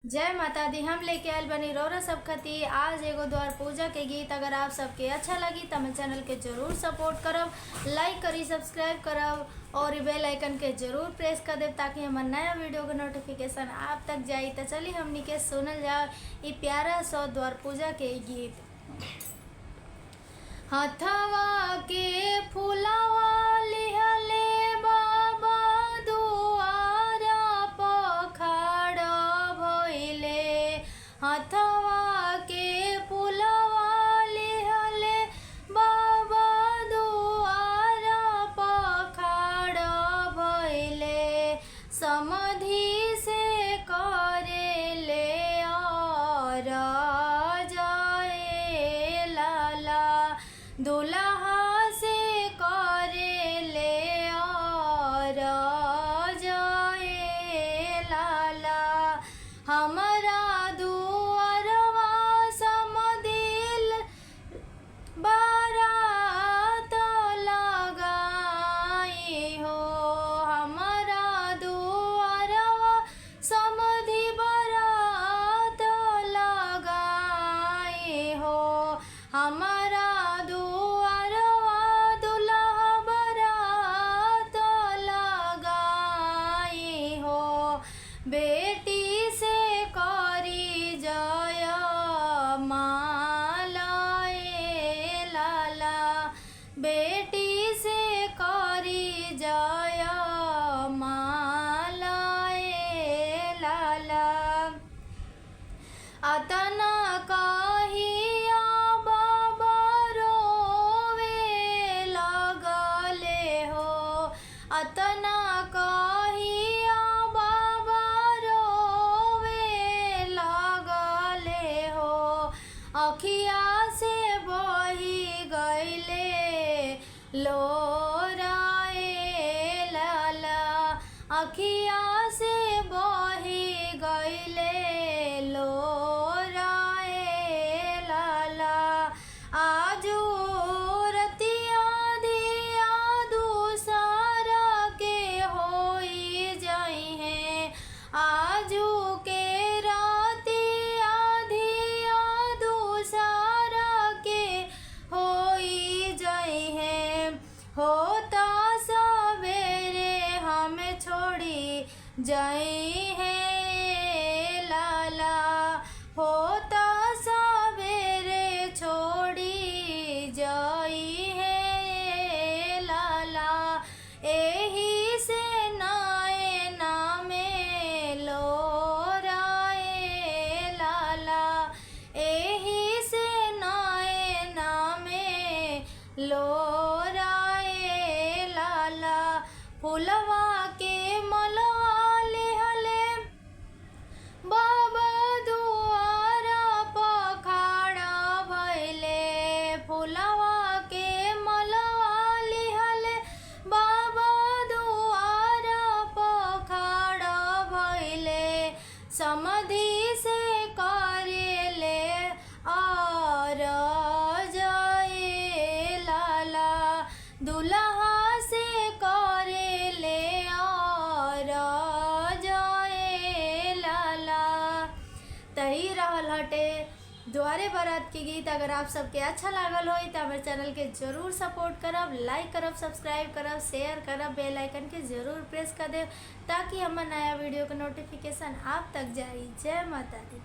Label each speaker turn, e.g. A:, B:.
A: जय माता दी। हम लेके आयल बनी रौरा सब खती आज एगो द्वार पूजा के गीत। अगर आप सबके अच्छा लगी तो हमें चैनल के जरूर सपोर्ट करब, लाइक करी, सब्सक्राइब करब और बेल आइकन के जरूर प्रेस कर देव ताकि हमारे नया वीडियो के नोटिफिकेशन आप तक जाई। तो चलिए हमनी के सुनल जाए ये प्यारा सौ द्वार पूजा के गीत। हथवा के फूलवा लिहले बाबा दुआरा पखाड़ भइले। हथवा के फूलवा लिहले बाबा दुआरा पखाड़ भइले। समधि से करेले और जाए लाला, दुल्हा से करेले और जाए लाला। हमारा दुआरवा समदिल बारात लगाई हो। हमारा दुआरवा समधि बारात लगाई हो। हमारा दुआरवा दुल्हा बारात लगाई हो। बेटी से करी जय मालाए लाला, बेटी से करी जय मालाए लाला। अतना कहिया बाबा रोवे लगले हो। अतना कहिया बाबा रोवे लगले हो। अखिया से बही गईले लोराए लाला, अखिया से बही गईले लोराए लाला। आजू रतिया दिया दूसरा के होई जाई है। आजू के रातिया दिया दूसरा के होई जाई है। होता सवेरे हमें छोड़ी जाई है लाला, होता सवेरे छोड़ी जाई है लाला। एही से नाए नामे लोराए लाला, एही से नाए नामे लोराए लाला। फुलवा के मलवा लिहले बाबा दुआरा पखाड़ा भइले। फुलवा के मलवा लिहले बाबा दुआरा पखाड़ा भइले। समधि से करेले और जाए लाला, दुल्हा से करेले और जाए लाला। तही रहल हटे द्वारे बारात के गीत। अगर आप सबके अच्छा लागल होई तो हमारे चैनल के जरूर सपोर्ट करब, लाइक करब, सब्सक्राइब करब, शेयर करब, बेल आइकन के जरूर प्रेस कर देव ताकि हमारे नया वीडियो का नोटिफिकेशन आप तक जाई। जय माता दी।